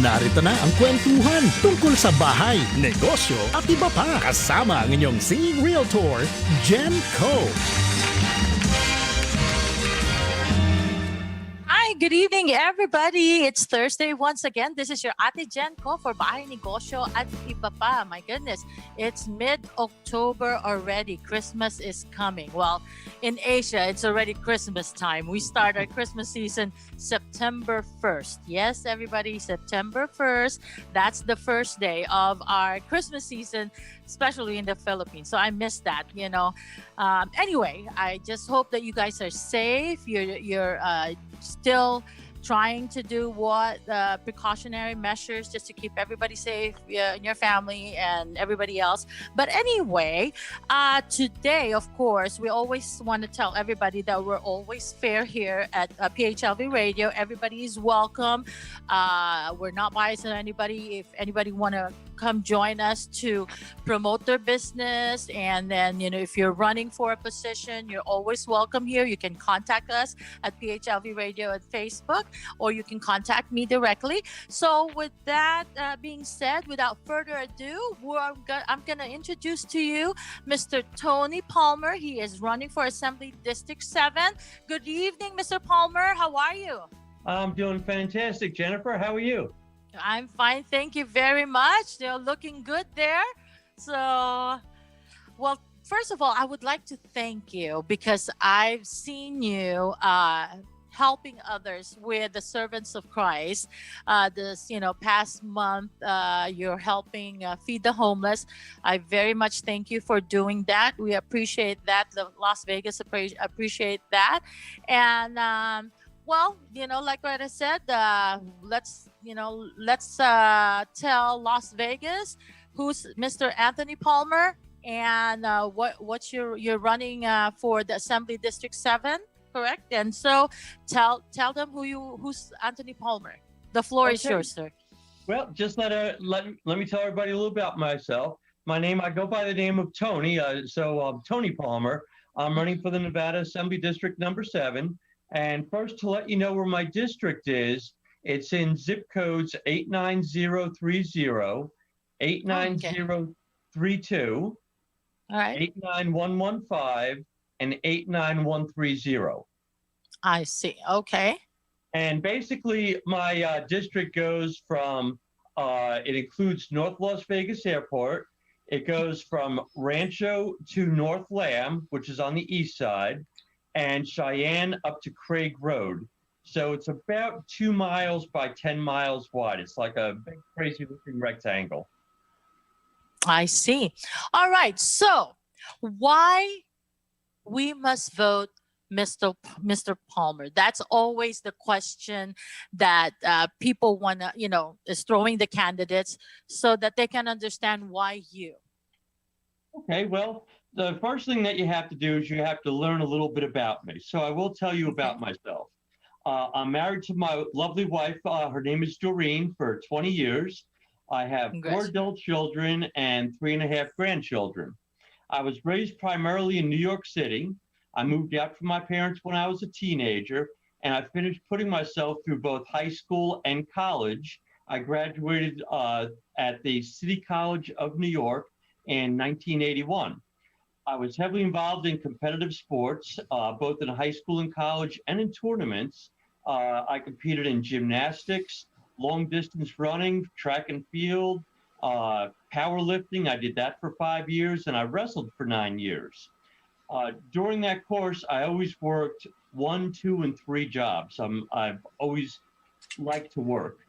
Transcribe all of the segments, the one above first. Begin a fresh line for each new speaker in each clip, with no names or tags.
Narito na ang kwentuhan tungkol sa bahay, negosyo at iba pa. Kasama ang inyong Seeing Realtor, Jen Co.
Hi, good evening, everybody. It's Thursday once again. This is your Ate Jen Co for Bahay, Negosyo at iba pa. My goodness, it's mid-October already. Christmas is coming. Well, in Asia, it's already Christmas time. We start our Christmas season September 1st. Yes, everybody, September 1st. That's the first day of our Christmas season, especially in the Philippines. So I missed that, you know. Anyway, I just hope that you guys are safe. You're still trying to do what precautionary measures just to keep everybody safe in your family and everybody else. But anyway, today, of course, we always want to tell everybody that we're always fair here at PHLV Radio. Everybody is welcome. We're not biased on anybody. If anybody want to come join us to promote their business, and then, you know, if you're running for a position, you're always welcome here. You can contact us at PHLV Radio at Facebook, or you can contact me directly. So with that being said, without further ado, I'm going to introduce to you Mr. Tony Palmer. He is running for Assembly District 7. Good evening, Mr. Palmer. How are you?
I'm doing fantastic, Jennifer. How are you?
I'm fine. Thank you very much. They're looking good there. So, well, first of all, I would like to thank you because I've seen you helping others with the servants of Christ. This, past month, you're helping feed the homeless. I very much thank you for doing that. We appreciate that. The Las Vegas appreciate that. And, well, like what I said, let's tell Las Vegas who's Mr. Anthony Palmer, and what you're running for the Assembly District 7, correct? And so tell them who's Anthony Palmer. The floor is yours, sir.
Well, just let me tell everybody a little about myself. I go by the name of Tony. Tony Palmer. I'm running for the Nevada Assembly District number 7. And first, to let you know where my district is, it's in zip codes 89030, 89032,
All right.
89115, and 89130.
I see. Okay.
And basically, my district goes from, it includes North Las Vegas Airport. It goes from Rancho to North Lamb, which is on the east side, and Cheyenne up to Craig Road. So it's about 2 miles by 10 miles wide. It's like a big, crazy looking rectangle.
I see. All right. So why we must vote Mr. Palmer? That's always the question that people want to, is throwing the candidates so that they can understand why you.
Okay, well, the first thing that you have to do is you have to learn a little bit about me. So I will tell you about myself. I'm married to my lovely wife. Her name is Doreen, for 20 years. I have 4 adult children and 3.5 grandchildren. I was raised primarily in New York City. I moved out from my parents when I was a teenager, and I finished putting myself through both high school and college. I graduated at the City College of New York in 1981. I was heavily involved in competitive sports, both in high school and college and in tournaments. I competed in gymnastics, long distance running, track and field, powerlifting. I did that for 5 years, and I wrestled for 9 years. During that course, I always worked 1, 2, and 3 jobs. I've always liked to work.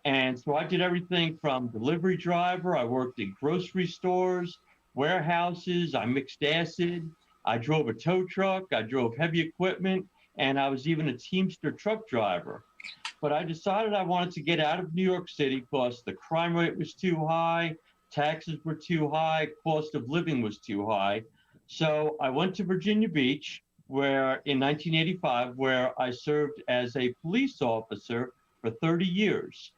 And so I did everything from delivery driver. I worked in grocery stores, warehouses. I mixed acid. I drove a tow truck. I drove heavy equipment. And I was even a Teamster truck driver. But I decided I wanted to get out of New York City because the crime rate was too high, taxes were too high, cost of living was too high. So I went to Virginia Beach, where in 1985, where I served as a police officer for 30 years.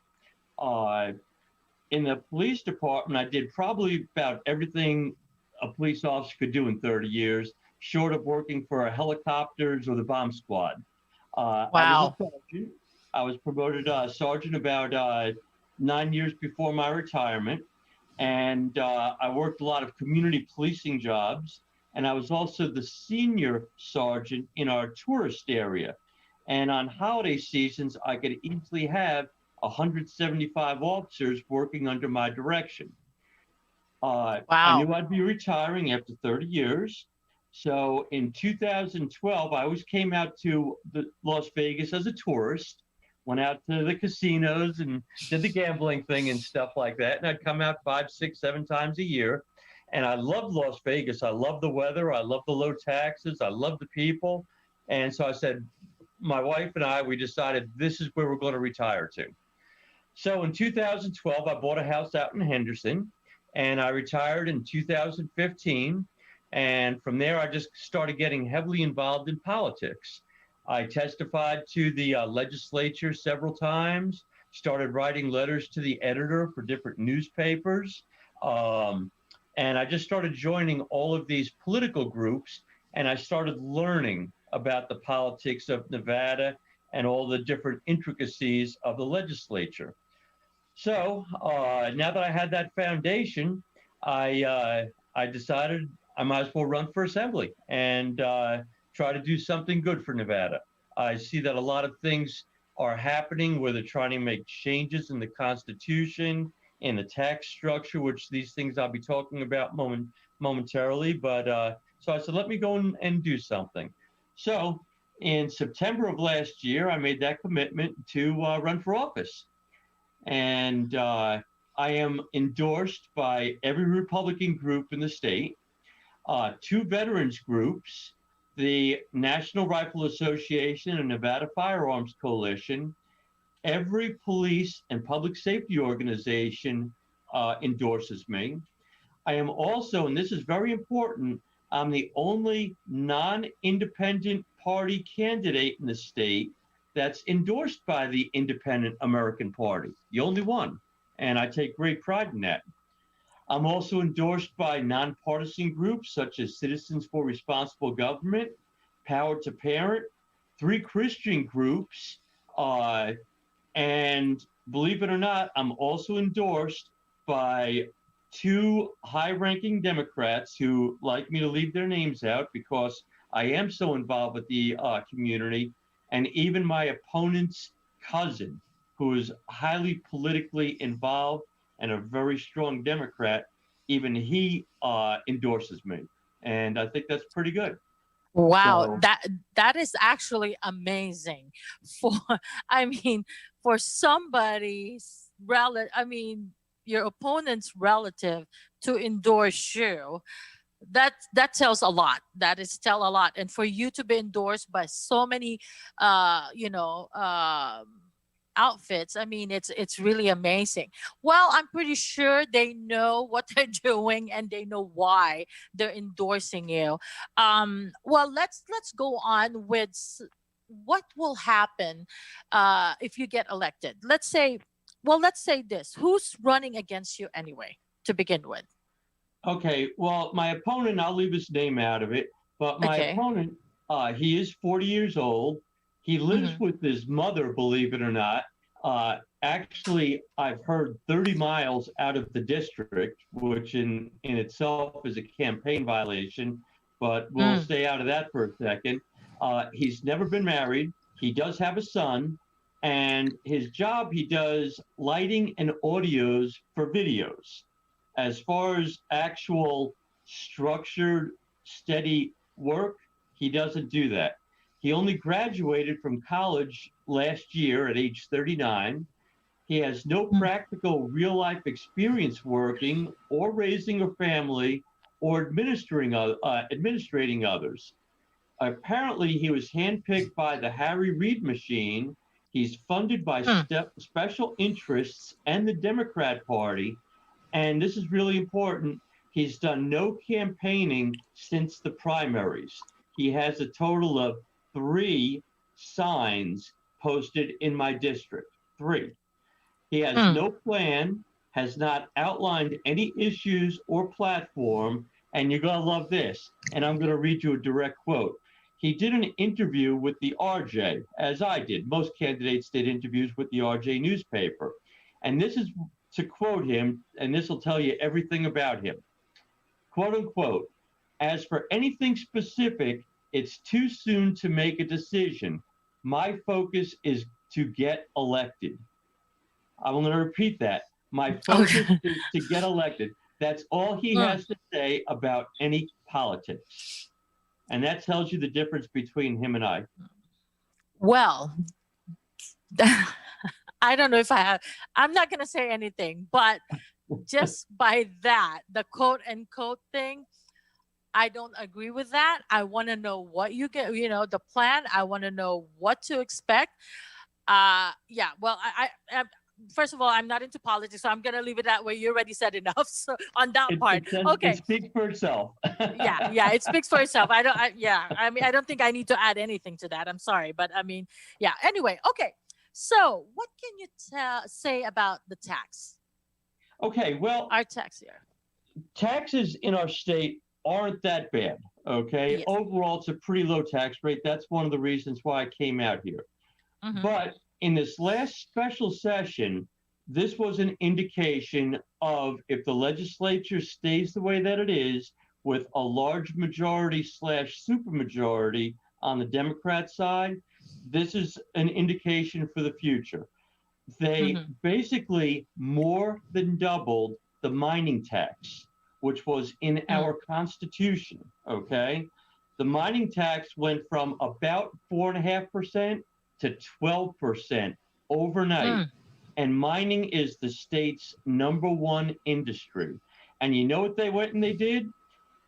In the police department, I did probably about everything a police officer could do in 30 years, short of working for helicopters or the bomb squad.
Wow.
I was promoted sergeant about 9 years before my retirement. And I worked a lot of community policing jobs. And I was also the senior sergeant in our tourist area. And on holiday seasons, I could easily have 175 officers working under my direction. I
Wow.
knew I'd be retiring after 30 years. So in 2012, I always came out to Las Vegas as a tourist, went out to the casinos and did the gambling thing and stuff like that. And I'd come out 5, 6, 7 times a year. And I loved Las Vegas. I love the weather. I love the low taxes. I love the people. And so I said, my wife and I, we decided this is where we're going to retire to. So in 2012, I bought a house out in Henderson, and I retired in 2015. And from there, I just started getting heavily involved in politics. I testified to the legislature several times, started writing letters to the editor for different newspapers. And I just started joining all of these political groups, and I started learning about the politics of Nevada and all the different intricacies of the legislature. So now that I had that foundation, I decided I might as well run for assembly and try to do something good for Nevada. I see that a lot of things are happening where they're trying to make changes in the Constitution, in the tax structure, which these things I'll be talking about momentarily. But so I said, let me go and do something. So in September of last year, I made that commitment to run for office. And I am endorsed by every Republican group in the state, 2 veterans groups, the National Rifle Association and Nevada Firearms Coalition. Every police and public safety organization endorses me. I am also, and this is very important, I'm the only non-independent party candidate in the state that's endorsed by the Independent American Party, the only one. And I take great pride in that. I'm also endorsed by nonpartisan groups such as Citizens for Responsible Government, Power to Parent, 3 Christian groups, and believe it or not, I'm also endorsed by 2 high-ranking Democrats who like me to leave their names out because I am so involved with the community, and even my opponent's cousin, who is highly politically involved and a very strong Democrat, even he endorses me. And I think that's pretty good.
Wow,
So,
that is actually amazing. For I mean, for somebody's relative, I mean, your opponent's relative to endorse you, that tells a lot. That is tell a lot. And for you to be endorsed by so many, you know, outfits, I mean, it's really amazing. Well, I'm pretty sure they know what they're doing and they know why they're endorsing you. Well, let's go on with what will happen if you get elected. Let's say this: who's running against you anyway to begin with?
okay, well, my opponent, I'll leave his name out of it, but my
Okay.
opponent, he is 40 years old. He lives
Mm-hmm.
with his mother, believe it or not. Actually, I've heard 30 miles out of the district, which in itself is a campaign violation, but we'll
Mm.
stay out of that for a second. He's never been married. He does have a son, and his job, he does lighting and audios for videos. As far as actual structured, steady work, he doesn't do that. He only graduated from college last year at age 39. He has no
Mm.
practical real life experience working or raising a family or administrating others. Apparently, he was handpicked by the Harry Reid machine. He's funded by
Mm.
special interests and the Democrat Party. And this is really important. He's done no campaigning since the primaries. He has a total of 3 signs posted in my district. 3. He has
Mm.
no plan, has not outlined any issues or platform, and you're going to love this. And I'm going to read you a direct quote. He did an interview with the RJ, as I did. Most candidates did interviews with the RJ newspaper. And this is to quote him, and this will tell you everything about him. Quote unquote, as for anything specific, it's too soon to make a decision. My focus is to get elected. I'm going to repeat that. My focus is to get elected. That's all he has to say about any politics. And that tells you the difference between him and I.
Well, I don't know if I'm not going to say anything, but just by that, the quote unquote thing, I don't agree with that. I want to know what you get, the plan. I want to know what to expect. Yeah, well, I first of all, I'm not into politics, so I'm going to leave it that way. You already said enough so on that part. Okay.
It speaks for itself.
Yeah, it speaks for itself. I don't think I need to add anything to that. I'm sorry, but I mean, yeah. Anyway, okay. So, what can you say about the tax?
Okay, well,
Our tax here.
Taxes in our state aren't that bad. Okay,
Yes.
Overall, it's a pretty low tax rate. That's one of the reasons why I came out here.
Mhm.
But in this last special session, this was an indication of if the legislature stays the way that it is, with a large majority / supermajority on the Democrat side, this is an indication for the future. They basically more than doubled the mining tax, which was in our Constitution. Okay. The mining tax went from about 4.5% to 12% overnight. And mining is the state's #1 industry. And you know what they went and they did?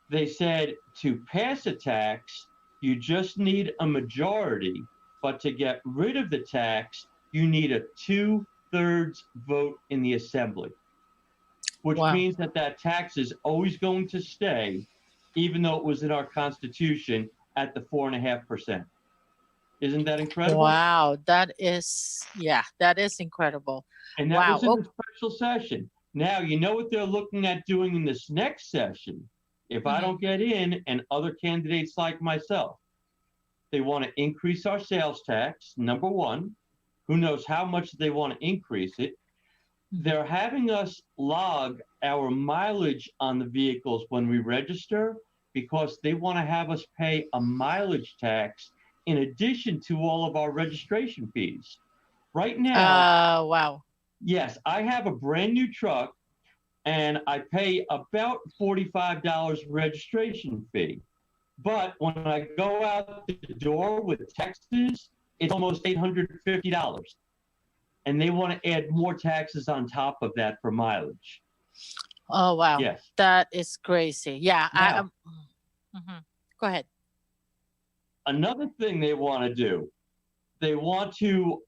They said to pass a tax, you just need a majority, but to get rid of the tax, you need a 2/3 vote in the assembly, which means that tax is always going to stay, even though it was in our Constitution at the 4.5%. Isn't that incredible?
Wow, that is incredible.
And that was in the special session. Now, you know what they're looking at doing in this next session? If I don't get in, and other candidates like myself, they want to increase our sales tax, #1. Who knows how much they want to increase it. They're having us log our mileage on the vehicles when we register, because they want to have us pay a mileage tax in addition to all of our registration fees. Right now,
wow.
Yes, I have a brand new truck, and I pay about $45 registration fee. But when I go out the door with taxes, it's almost $850. And they want to add more taxes on top of that for mileage.
Oh, wow.
Yes.
That is crazy. Yeah.
Now,
Go ahead.
Another thing they want to do, they want to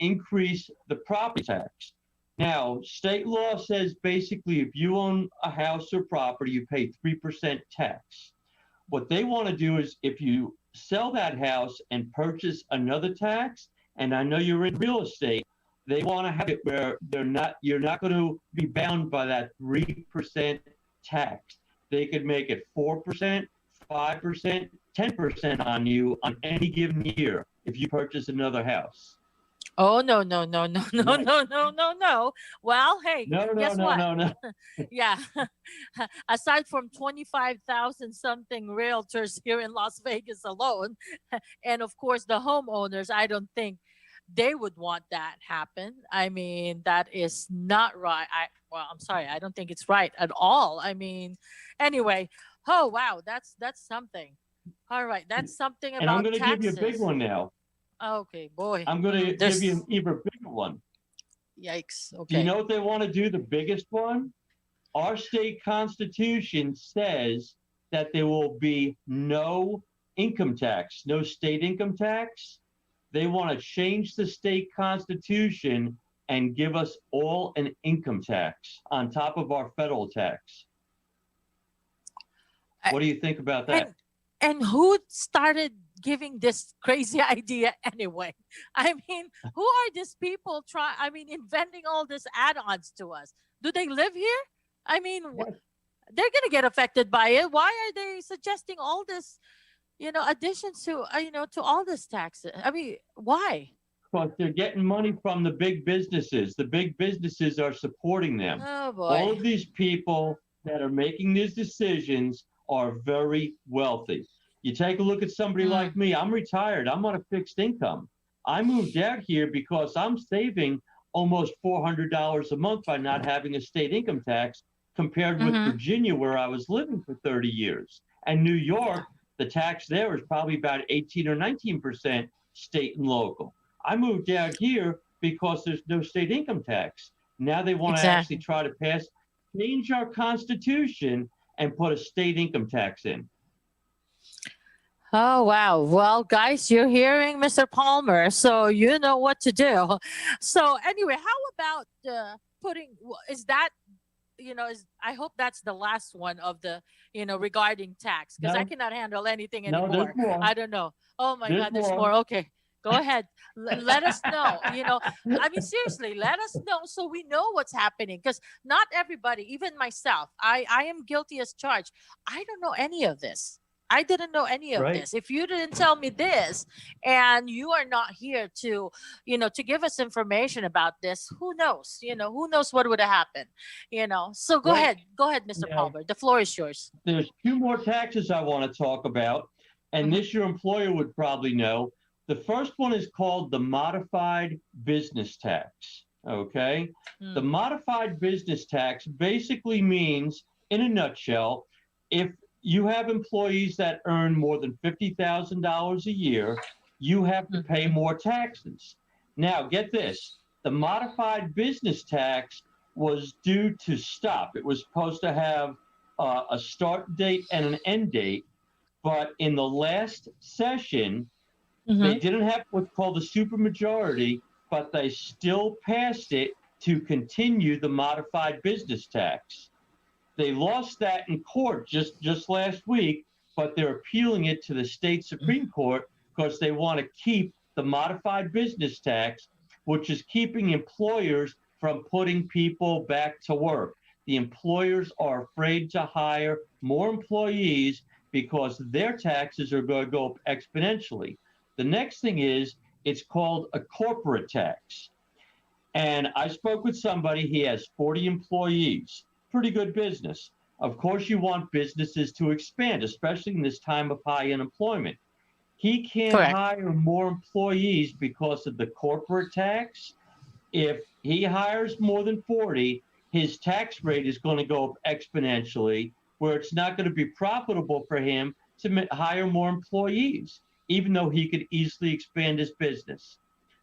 increase the property tax. Now, state law says basically if you own a house or property, you pay 3% tax. What they want to do is if you sell that house and purchase another tax, and I know you're in real estate, they want to have it where you're not going to be bound by that 3% tax. They could make it 4%, 5%, 10% on you on any given year if you purchase another house.
Oh, no. Well, hey, guess what?
No.
Yeah. Aside from 25,000 something realtors here in Las Vegas alone, and of course the homeowners, I don't think they would want that happen. I mean, that is not right. I'm sorry. I don't think it's right at all. I mean, anyway, oh, wow. That's something. All right. That's something about
And I'm going to
taxes.
give you a big one now.
Okay, boy.
I'm going to give you an even bigger one.
Yikes. Okay.
Do you know what they want to do, the biggest one? Our state constitution says that there will be no income tax, no state income tax. They want to change the state constitution and give us all an income tax on top of our federal tax. What do you think about that?
And who started giving this crazy idea anyway? I mean, who are these people inventing all these add-ons to us? Do they live here? I mean, they're going to get affected by it. Why are they suggesting all this, additions to, to all this taxes? I mean, why?
because they're getting money from the big businesses. The big businesses are supporting them.
Oh
All
boy.
of these people that are making these decisions are very wealthy. You take a look at somebody like me. I'm retired. I'm on a fixed income. I moved out here because I'm saving almost $400 a month by not having a state income tax compared with
Mm-hmm.
Virginia, where I was living for 30 years. And New York, the tax there is probably about 18 or 19% state and local. I moved out here because there's no state income tax. Now they want to actually
Exactly.
try to change our constitution and put a state income tax in.
Oh, wow. Well, guys, you're hearing Mr. Palmer, so you know what to do. So, anyway, how about putting, is that, is I hope that's the last one of the, regarding tax, because I
No,
cannot handle anything
no, there's
anymore.
more.
I don't know. Oh my
There's
God, there's
more.
more. Okay. Go ahead. Let us know. I mean, seriously, let us know so we know what's happening. Because not everybody, even myself, I am guilty as charged. I don't know any of this. I didn't know any of
Right.
this. If you didn't tell me this and you are not here to, to give us information about this, who knows? Who knows what would have happened? So go
Right.
ahead. Go ahead, Mr.
Now,
Palmer. The floor is yours.
there's two more taxes I want to talk about, and
Mhm.
this your employer would probably know. The first one is called the modified business tax. Okay. The
Mm.
modified business tax basically means, in a nutshell, if you have employees that earn more than $50,000 a year, you have to pay
Mhm.
more taxes. Now, get this, the modified business tax was due to stop. It was supposed to have a start date and an end date, but in the last session, they
Mhm.
didn't have what's called a supermajority, but they still passed it to continue the modified business tax. They lost that in court just last week, but they're appealing it to the state Supreme Court because they want to keep the modified business tax, which is keeping employers from putting people back to work. The employers are afraid to hire more employees because their taxes are going to go up exponentially. The next thing is it's called a corporate tax. And I spoke with somebody, he has 40 employees, pretty good business. Of course, you want businesses to expand, especially in this time of high unemployment. He can't
Correct.
hire more employees because of the corporate tax. If he hires more than 40, his tax rate is going to go up exponentially, where it's not going to be profitable for him to hire more employees, even though he could easily expand his business.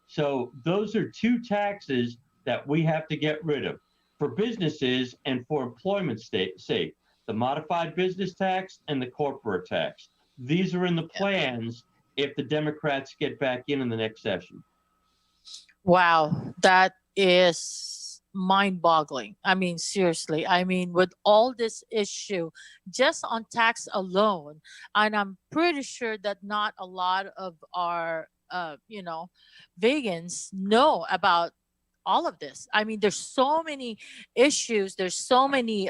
So those are two taxes that we have to get rid of for businesses and for employment sake, the modified business tax and the corporate tax. These are in the plans if the Democrats get back in the next session.
Wow, that is mind-boggling. I mean, seriously. I mean, with all this issue, just on tax alone, and I'm pretty sure that not a lot of our, vegans know about all of this. I mean, there's so many issues. There's so many,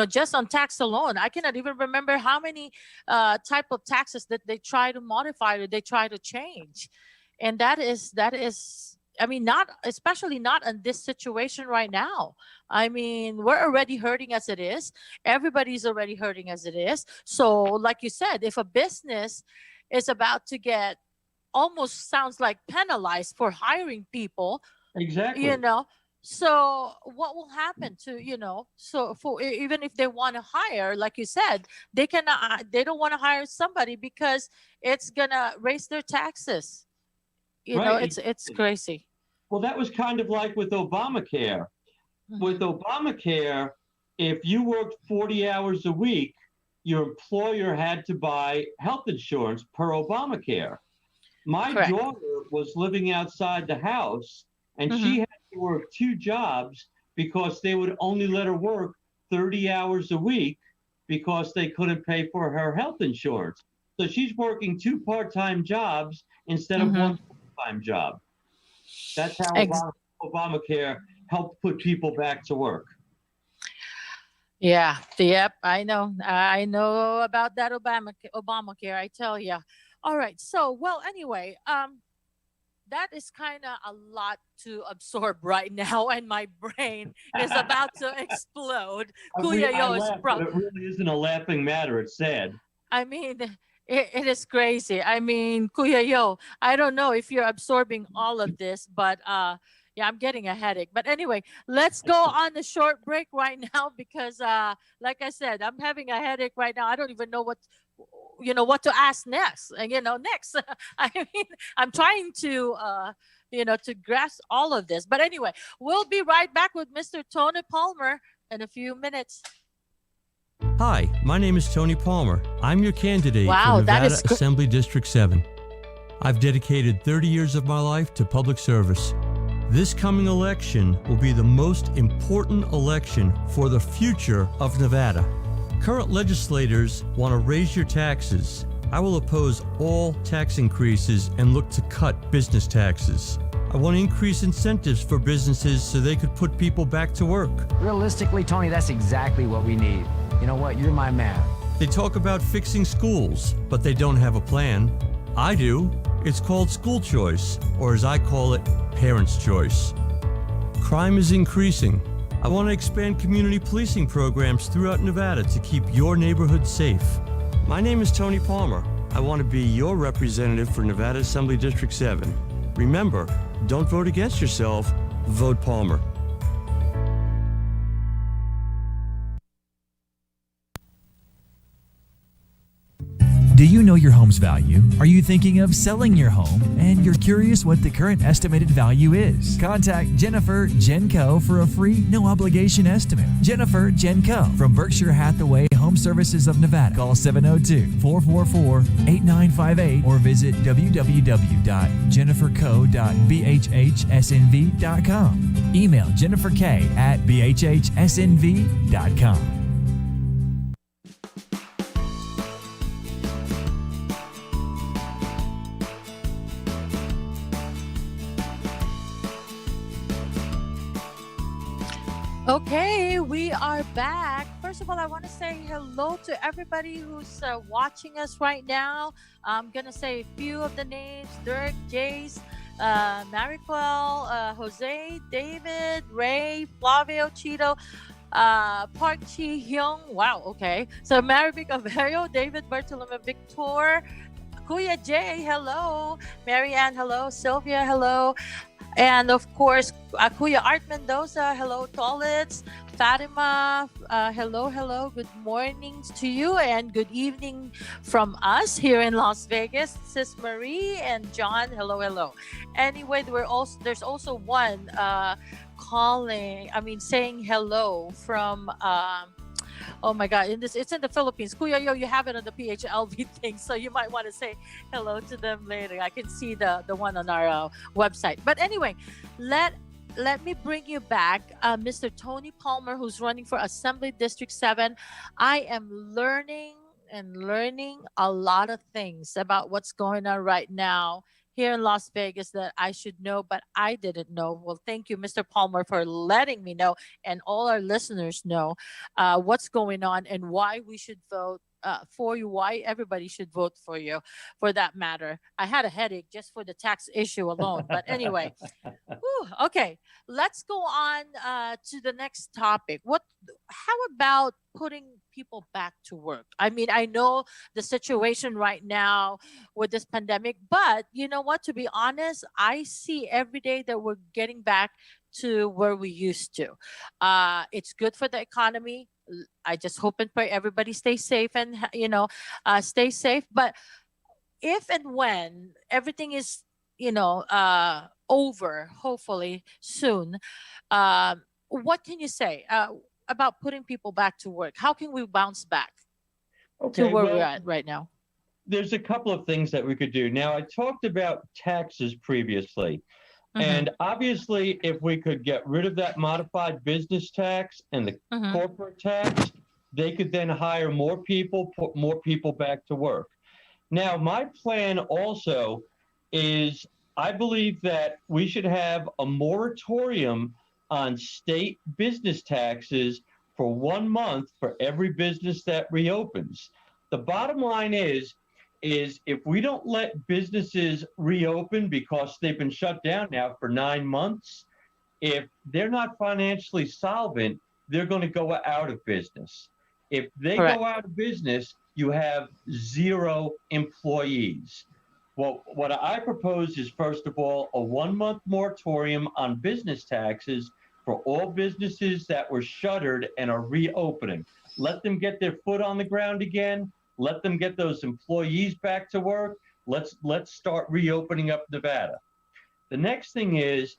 just on tax alone. I cannot even remember how many type of taxes that they try to modify or they try to change, and that is. I mean, not especially not in this situation right now. I mean, we're already hurting as it is. Everybody's already hurting as it is. So, like you said, if a business is about to get almost sounds like penalized for hiring people, you
Exactly.
know so what will happen to so for even if they want to hire, like you said, they cannot they don't want to hire somebody because it's gonna raise their taxes.
Right.
It's crazy.
Well, that was kind of like with Obamacare. With
Hmm.
Obamacare, if you worked 40 hours a week, your employer had to buy health insurance per Obamacare. My
Correct.
daughter was living outside the house and
Hmm.
she had to work two jobs because they would only let her work 30 hours a week because they couldn't pay for her health insurance. So she's working two part-time jobs instead of
Hmm.
one full-time job. That's how
Ex-
Obamacare helped put people back to work.
yeah, yep, I know about that Obamacare, I tell you. All right, so well, anyway, that is kind of a lot to absorb right now, and my brain is about to explode. Kuya
I
Yo is
laugh, but it really isn't a laughing matter. It's sad.
I mean, it is crazy. I mean, Kuya Yo, I don't know if you're absorbing all of this, but yeah, I'm getting a headache. But anyway, let's go on a short break right now because, like I said, I'm having a headache right now. I don't even know what to ask next. And next, I mean, I'm trying to, to grasp all of this. But anyway, we'll be right back with Mr. Tony Palmer in a few minutes.
Hi, my name is Tony Palmer. I'm your candidate
Wow,
for
that
Nevada
is good.
Assembly District 7. I've dedicated 30 years of my life to public service. This coming election will be the most important election for the future of Nevada. Current legislators want to raise your taxes. I will oppose all tax increases and look to cut business taxes. I want to increase incentives for businesses so they could put people back to work.
Realistically, Tony, that's exactly what we need. You know what? You're my man.
They talk about fixing schools, but they don't have a plan. I do. It's called school choice, or as I call it, parents' choice. Crime is increasing. I want to expand community policing programs throughout Nevada to keep your neighborhood safe. My name is Tony Palmer. I want to be your representative for Nevada Assembly District 7. Remember, don't vote against yourself, vote Palmer.
Do you know your home's value? Are you thinking of selling your home and you're curious what the current estimated value is? Contact Jennifer Genco for a free, no obligation estimate. Jennifer Genco from Berkshire Hathaway Home Services of Nevada. Call 702-444-8958 or visit www.jenniferco.bhhsnv.com. Email jenniferk@bhhsnv.com.
Okay, we are back. First of all, I want to say hello to everybody who's watching us right now. I'm going to say a few of the names: Dirk, Jace, Mariquel, Jose, David, Ray, Flavio, Cheeto, Park Chi Hyung. Wow, okay. So Marivic Averio, David Bartolome Victor, Kuya J, hello. Marianne, hello. Sylvia, hello. And of course, Kuya Art Mendoza, hello, Tolitz. Fatima, hello. Good morning to you and good evening from us here in Las Vegas. Sis Marie and John, hello. Anyway, there's also one saying hello from oh my God, it's in the Philippines. Kuya Yo, you have it on the PHLV thing, so you might want to say hello to them later. I can see the one on our website. But anyway, let me bring you back, Mr. Tony Palmer, who's running for Assembly District 7. I am learning a lot of things about what's going on right now here in Las Vegas that I should know, but I didn't know. Well, thank you, Mr. Palmer, for letting me know and all our listeners know what's going on and why we should vote for you, why everybody should vote for you, for that matter. I had a headache just for the tax issue alone. But anyway, okay, let's go on to the next topic. How about putting people back to work? I mean, I know the situation right now with this pandemic, but you know what? To be honest, I see every day that we're getting back to where we used to. It's good for the economy. I just hope and pray everybody stay safe and stay safe. But if and when everything is over, hopefully soon, what can you say about putting people back to work? How can we bounce back to where we're at right now?
There's a couple of things that we could do. Now, I talked about taxes previously. And obviously, if we could get rid of that modified business tax and the corporate tax, they could then hire more people, put more people back to work. Now, my plan also is I believe that we should have a moratorium on state business taxes for 1 month for every business that reopens. The bottom line is is if we don't let businesses reopen because they've been shut down now for 9 months, if they're not financially solvent, they're going to go out of business. If they
Correct.
go out of business, you have 0 employees. Well, what I propose is, first of all, a 1-month moratorium on business taxes for all businesses that were shuttered and are reopening. Let them get their foot on the ground again. Let them get those employees back to work. Let's start reopening up Nevada. The next thing is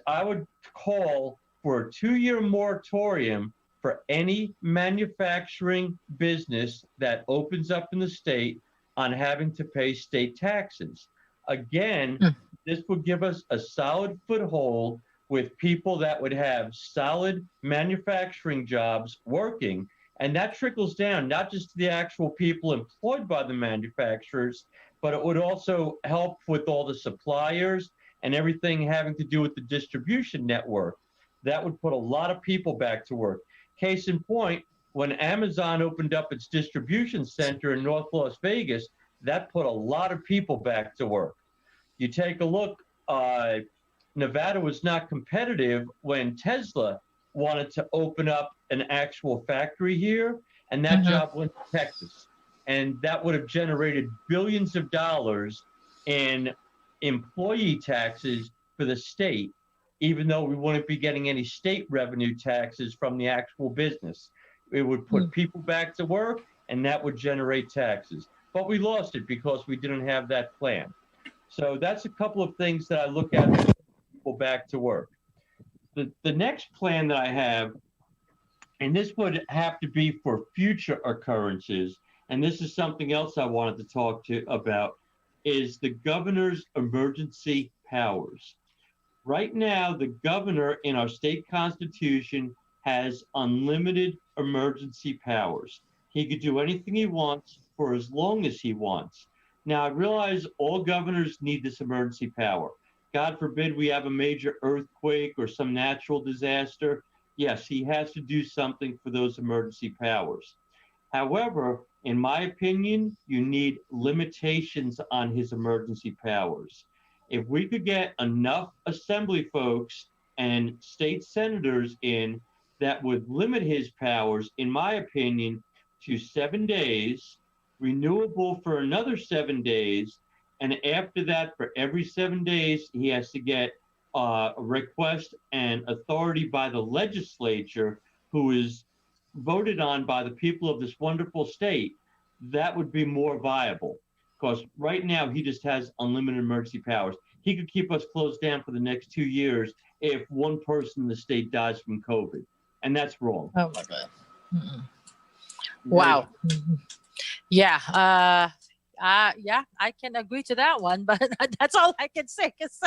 I would call for a 2-year moratorium for any manufacturing business that opens up in the state on having to pay state taxes. Again, this would give us a solid foothold with people that would have solid manufacturing jobs working. And that trickles down not just to the actual people employed by the manufacturers, but it would also help with all the suppliers and everything having to do with the distribution network. That would put a lot of people back to work. Case in point, when Amazon opened up its distribution center in North Las Vegas, that put a lot of people back to work. You take a look, Nevada was not competitive when Tesla wanted to open up an actual factory here, and that job went to Texas. And that would have generated billions of dollars in employee taxes for the state, even though we wouldn't be getting any state revenue taxes from the actual business. It would put people back to work, and that would generate taxes. But we lost it because we didn't have that plan. So that's a couple of things that I look at to get people back to work. The next plan that I have, and this would have to be for future occurrences, and this is something else I wanted to talk to about, is the governor's emergency powers. Right now, the governor in our state constitution has unlimited emergency powers. He could do anything he wants for as long as he wants. Now, I realize all governors need this emergency power. God forbid we have a major earthquake or some natural disaster. Yes, he has to do something for those emergency powers. However, in my opinion, you need limitations on his emergency powers. If we could get enough assembly folks and state senators in that would limit his powers, in my opinion, to 7 days, renewable for another 7 days, and after that, for every 7 days, he has to get a request and authority by the legislature, who is voted on by the people of this wonderful state. That would be more viable, because right now he just has unlimited emergency powers. He could keep us closed down for the next 2 years if one person in the state dies from COVID, and that's wrong.
Oh my God. Wow. Yeah. Yeah, I can agree to that one, but that's all I can say. Cause,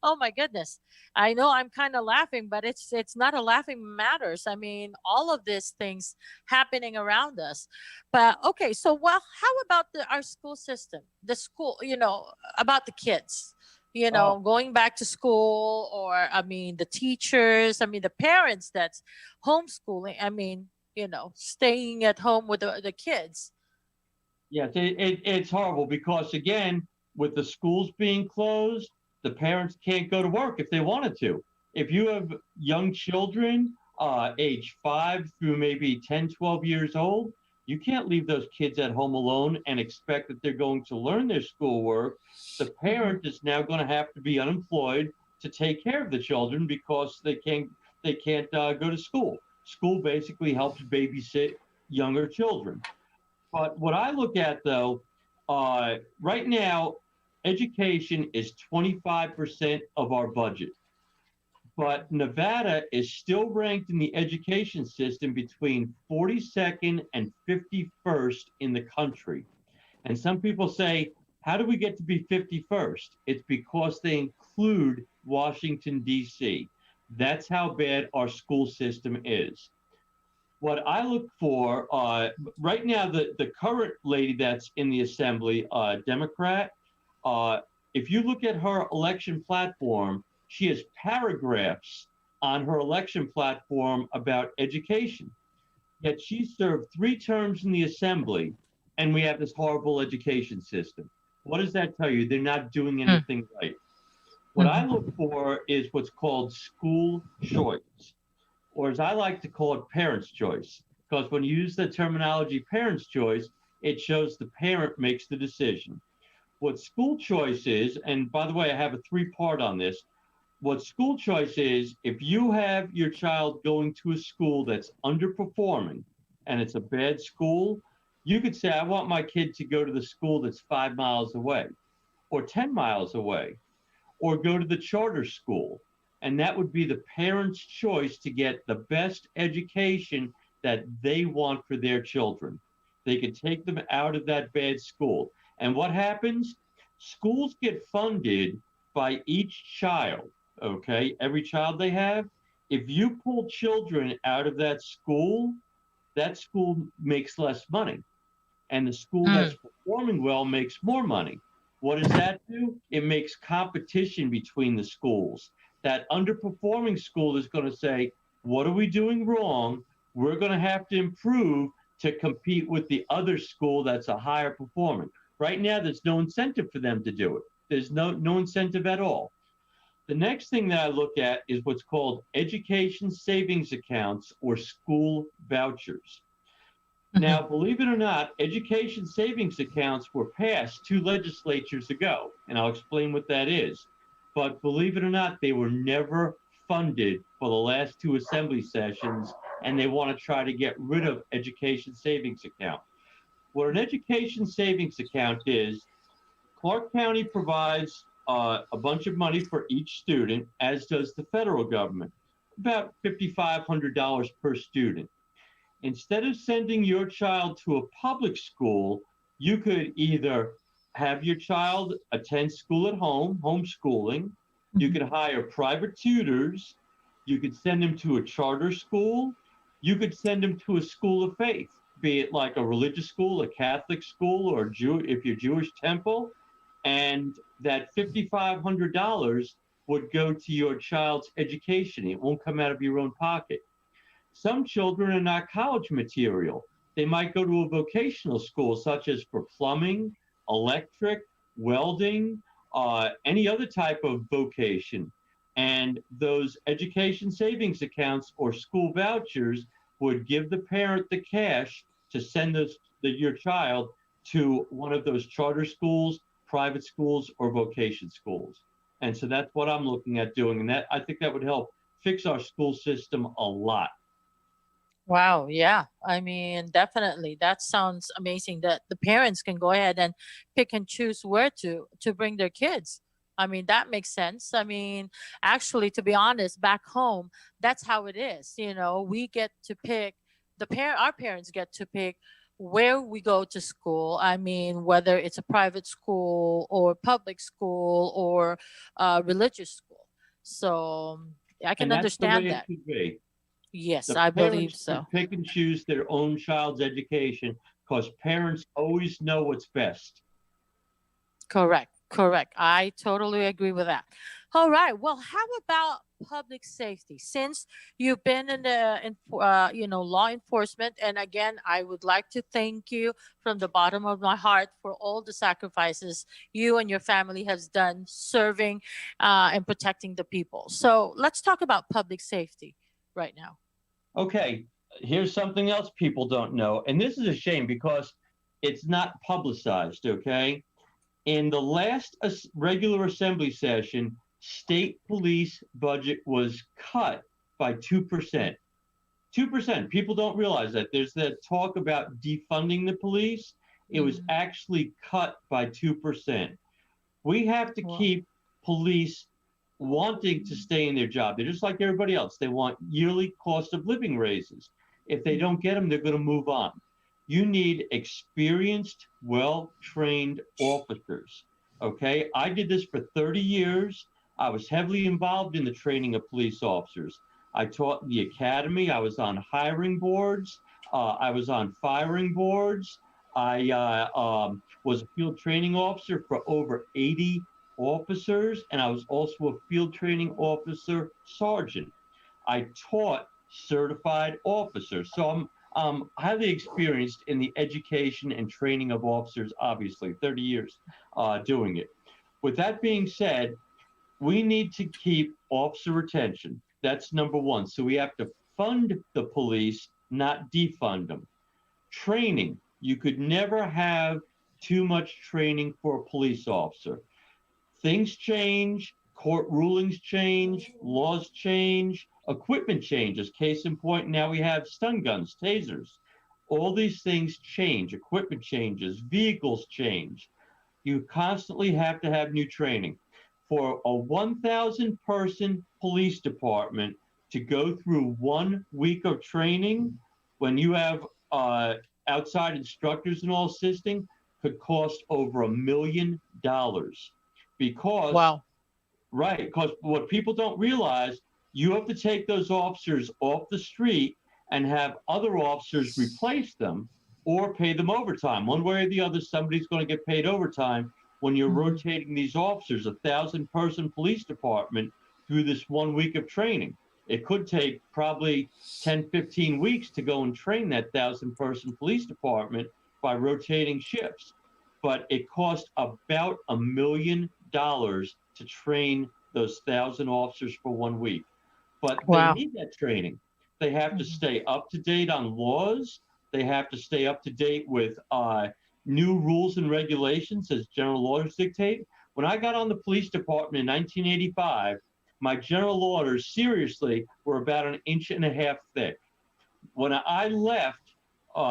oh my goodness, I know I'm kind of laughing, but it's not a laughing matters. I mean, all of these things happening around us. But okay, so well, how about our school system? The school, about the kids, going back to school, or I mean, the teachers, I mean, the parents that's homeschooling. I mean, staying at home with the kids.
Yes, it's horrible because, again, with the schools being closed, the parents can't go to work if they wanted to. If you have young children, age 5 through maybe 10, 12 years old, you can't leave those kids at home alone and expect that they're going to learn their schoolwork. The parent is now going to have to be unemployed to take care of the children because they can't go to school. School basically helps babysit younger children. But what I look at, though, right now, education is 25% of our budget. But Nevada is still ranked in the education system between 42nd and 51st in the country. And some people say, how do we get to be 51st? It's because they include Washington, D.C. That's how bad our school system is. What I look for, right now, the current lady that's in the assembly, Democrat, if you look at her election platform, she has paragraphs on her election platform about education. Yet she served 3 terms in the assembly, and we have this horrible education system. What does that tell you? They're not doing anything right. What I look for is what's called school choice, or as I like to call it, parents' choice. Because when you use the terminology parents' choice, it shows the parent makes the decision. What school choice is, and by the way, I have a three-part on this. What school choice is, if you have your child going to a school that's underperforming and it's a bad school, you could say, I want my kid to go to the school that's 5 miles away or 10 miles away, or go to the charter school. And that would be the parent's choice to get the best education that they want for their children. They could take them out of that bad school. And what happens? Schools get funded by each child, okay? Every child they have. If you pull children out of that school makes less money. And the school that's performing well makes more money. What does that do? It makes competition between the schools. That underperforming school is going to say, what are we doing wrong? We're going to have to improve to compete with the other school that's a higher performing. Right now, there's no incentive for them to do it. There's no incentive at all. The next thing that I look at is what's called education savings accounts or school vouchers. Now, believe it or not, education savings accounts were passed 2 legislatures ago, and I'll explain what that is. But believe it or not, they were never funded for the last 2 assembly sessions, and they want to try to get rid of education savings account. What an education savings account is, Clark County provides a bunch of money for each student, as does the federal government, about $5,500 per student. Instead of sending your child to a public school, you could either have your child attend school at home, homeschooling. You could hire private tutors. You could send them to a charter school. You could send them to a school of faith, be it like a religious school, a Catholic school, or if you're Jewish, temple. And that $5,500 would go to your child's education. It won't come out of your own pocket. Some children are not college material. They might go to a vocational school, such as for plumbing, electric, welding, any other type of vocation. And those education savings accounts or school vouchers would give the parent the cash to send your child to one of those charter schools, private schools, or vocation schools. And so that's what I'm looking at doing. And I think that would help fix our school system a lot.
Wow, yeah. I mean, definitely. That sounds amazing that the parents can go ahead and pick and choose where to bring their kids. I mean, that makes sense. I mean, actually, to be honest, back home, that's how it is. We get to pick our parents get to pick where we go to school. I mean, whether it's a private school or public school or religious school. So I can understand that.
It should be.
Yes,
The
I believe
parents
so.
can pick and choose their own child's education because parents always know what's best.
Correct. I totally agree with that. All right. Well, how about public safety? Since you've been in law enforcement, and again, I would like to thank you from the bottom of my heart for all the sacrifices you and your family has done serving and protecting the people. So let's talk about public safety right now.
Okay, here's something else people don't know, and this is a shame because it's not publicized, okay? In the last regular assembly session, state police budget was cut by 2%. 2%. People don't realize that. There's that talk about defunding the police. It was actually cut by 2%. We have to keep police wanting to stay in their job. They're just like everybody else. They want yearly cost of living raises. If they don't get them, they're going to move on. You need experienced, well-trained officers, okay? I did this for 30 years. I was heavily involved in the training of police officers. I taught in the academy. I was on hiring boards. I was on firing boards. I was a field training officer for over 80 officers, and I was also a field training officer sergeant. I taught certified officers. So highly experienced in the education and training of officers, obviously, 30 years doing it. With that being said, we need to keep officer retention. That's number one. So we have to fund the police, not defund them. Training. You could never have too much training for a police officer. Things change, court rulings change, laws change, equipment changes. Case in point, now we have stun guns, tasers. All these things change, equipment changes, vehicles change. You constantly have to have new training. For a 1,000 person police department to go through 1 week of training when you have outside instructors and all assisting could cost over $1 million. Because,
Wow.
right, because what people don't realize, you have to take those officers off the street and have other officers replace them or pay them overtime. One way or the other, somebody's going to get paid overtime when you're rotating these officers, 1,000 person police department, through this 1 week of training. It could take probably 10, 15 weeks to go and train that 1,000 person police department by rotating shifts. But it costs about $1 million to train those 1,000 officers for 1 week. But
Wow.
they need that training. They have to stay up to date on laws. They have to stay up to date with new rules and regulations as general orders dictate. When I got on the police department in 1985, my general orders seriously were about 1.5 inches thick. When I left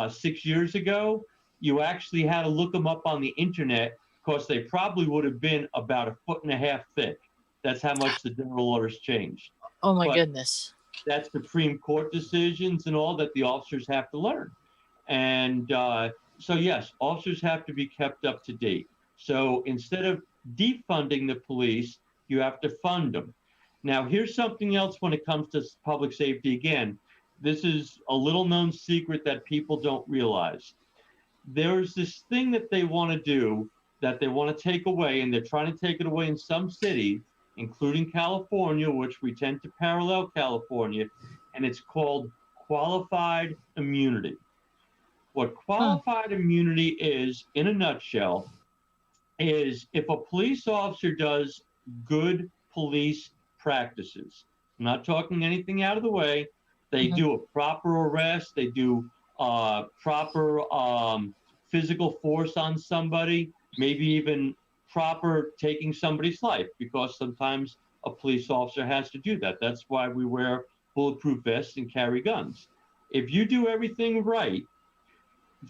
6 years ago, you actually had to look them up on the internet because they probably would have been about 1.5 feet thick. That's how much the general orders changed.
Oh my
But
goodness.
that's Supreme Court decisions and all that the officers have to learn. And so, yes, officers have to be kept up to date. So instead of defunding the police, you have to fund them. Now, here's something else when it comes to public safety. Again, this is a little known secret that people don't realize. There's this thing that they want to do that they want to take away, and they're trying to take it away in some cities, including California, which we tend to parallel California, and it's called qualified immunity. What qualified immunity is, in a nutshell, is if a police officer does good police practices, I'm not talking anything out of the way, they do a proper arrest, they do proper physical force on somebody, maybe even proper taking somebody's life, because sometimes a police officer has to do that. That's why we wear bulletproof vests and carry guns. If you do everything right,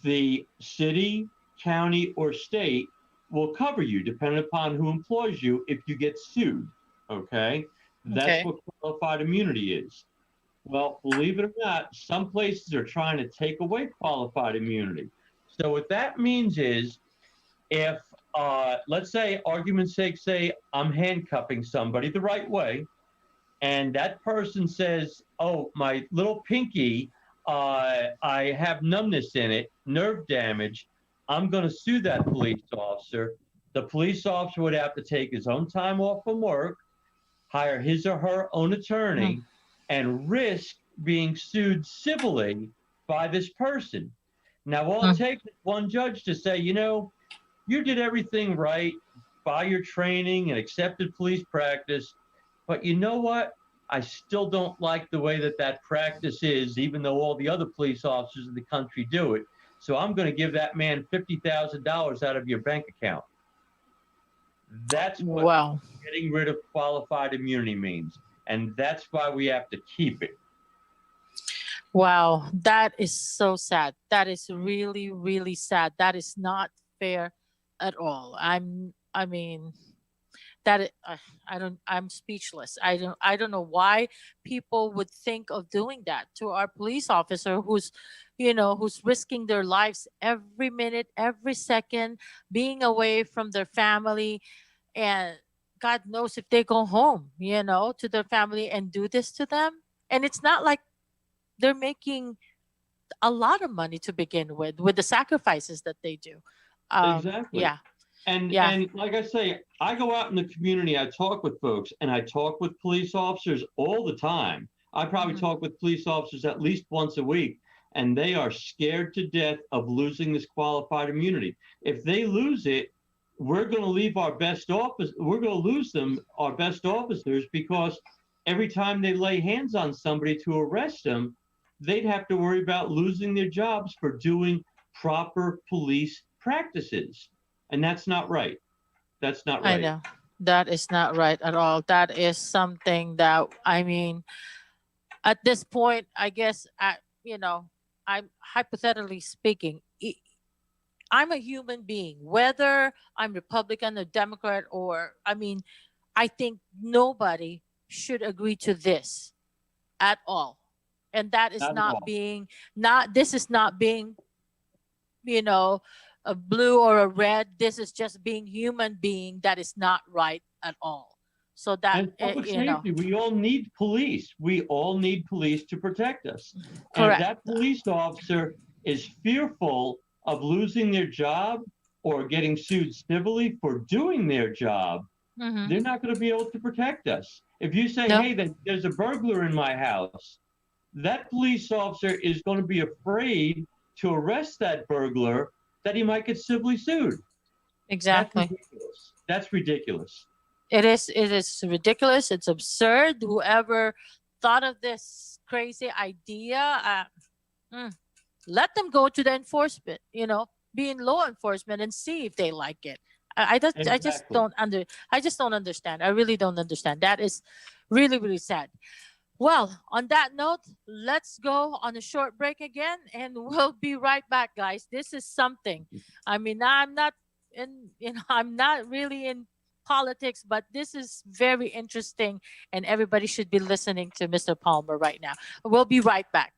the city, county, or state will cover you, depending upon who employs you, if you get sued, okay? That's what qualified immunity is. Well, believe it or not, some places are trying to take away qualified immunity. So what that means is, if, let's say, argument's sake, say I'm handcuffing somebody the right way, and that person says, oh, my little pinky, I have numbness in it, nerve damage, I'm going to sue that police officer. The police officer would have to take his own time off from work, hire his or her own attorney, and risk being sued civilly by this person. Now, all it takes is one judge to say, you know, you did everything right by your training and accepted police practice, but you know what? I still don't like the way that that practice is, even though all the other police officers in the country do it. So I'm going to give that man $50,000 out of your bank account. That's what getting rid of qualified immunity means. And that's why we have to keep it.
Wow, that is so sad. That is really, really sad. That is not fair at all. I'm speechless. I don't know why people would think of doing that to our police officer who's risking their lives every minute, every second, being away from their family, and God knows if they go home, to their family and do this to them. And it's not like they're making a lot of money to begin with the sacrifices that they do.
Exactly.
Yeah.
And like I say, I go out in the community, I talk with folks, and I talk with police officers all the time. I probably talk with police officers at least once a week. and they are scared to death of losing this qualified immunity. If they lose it, we're going to leave our best office. We're going to lose them, our best officers, because every time they lay hands on somebody to arrest them, they'd have to worry about losing their jobs for doing proper police practices. And that's not right. That's not right.
I know. That is not right at all. That is something that, I mean, at this point, I guess, I'm hypothetically speaking, I'm a human being, whether I'm Republican or Democrat, I think nobody should agree to this at all. And that is this is not being, a blue or a red. This is just being human being. That is not right at all. So that,
and public safety, we all need police. We all need police to protect us.
Correct.
And if that police officer is fearful of losing their job or getting sued civilly for doing their job, they're not going to be able to protect us. If you say, hey, there's a burglar in my house, that police officer is going to be afraid to arrest that burglar, that he might get civilly sued.
Exactly.
That's ridiculous.
It is ridiculous. It's absurd. Whoever thought of this crazy idea, let them go to the enforcement, be in law enforcement and see if they like it. I just don't understand. I really don't understand. That is really, really sad. Well, on that note, let's go on a short break again, and we'll be right back, guys. This is something. I mean, I'm not really in politics, but this is very interesting, and everybody should be listening to Mr. Palmer right now. We'll be right back.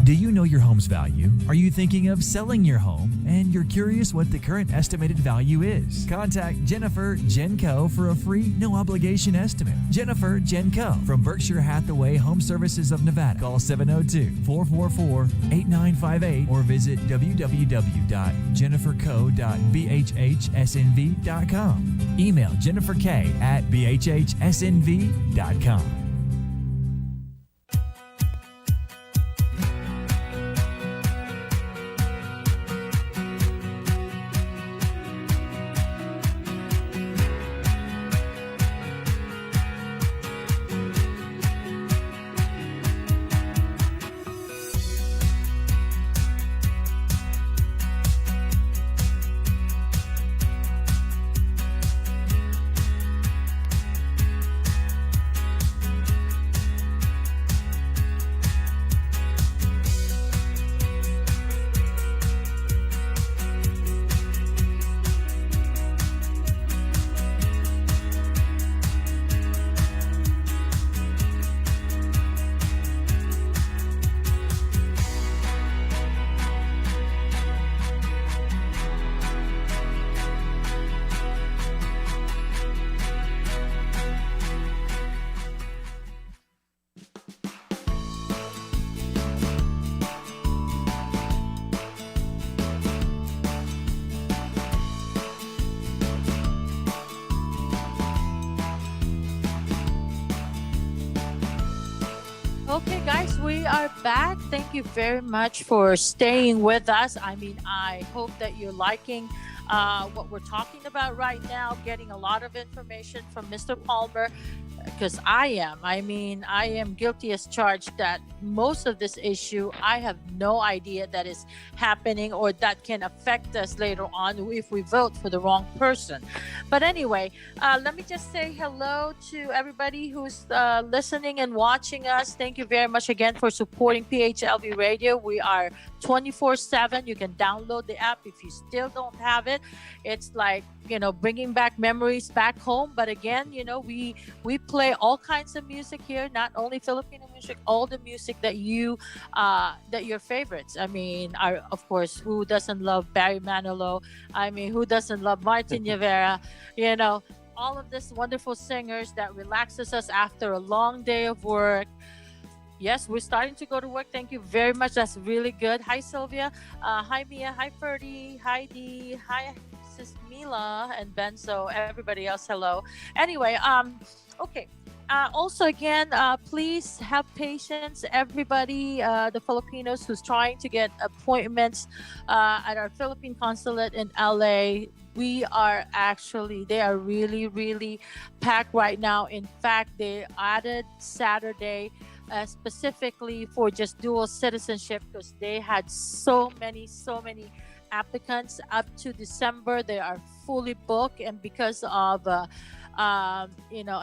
Do you know your home's value? Are you thinking of selling your home and you're curious what the current estimated value is? Contact Jennifer Genco for a free, no obligation estimate. Jennifer Genco from Berkshire Hathaway Home Services of Nevada. Call 702-444-8958 or visit www.jenniferco.bhhsnv.com. Email jenniferk@bhhsnv.com.
Okay, guys, we are back. Thank you very much for staying with us. I mean, I hope that you're liking what we're talking about right now, getting a lot of information from Mr. Palmer, because I am guilty as charged that most of this issue, I have no idea that is happening or that can affect us later on if we vote for the wrong person. But anyway, let me just say hello to everybody who's listening and watching us. Thank you very much again for supporting PHLV Radio. We are 24/7. You can download the app if you still don't have it. It's like, bringing back memories back home. But again, we play all kinds of music here, not only Filipino music, all the music that that your favorites. I mean, of course, who doesn't love Barry Manilow? I mean, who doesn't love Martin Rivera? All of these wonderful singers that relaxes us after a long day of work. Yes, we're starting to go to work. Thank you very much. That's really good. Hi, Sylvia. Hi, Mia. Hi, Ferdy. Hi, Dee. Hi, Sis Mila and Benzo. Everybody else, hello. Anyway, okay. Also, again, please have patience, everybody, the Filipinos who's trying to get appointments at our Philippine consulate in LA. They are really, really packed right now. In fact, they added Saturday specifically for just dual citizenship because they had so many applicants up to December. They are fully booked, and because of a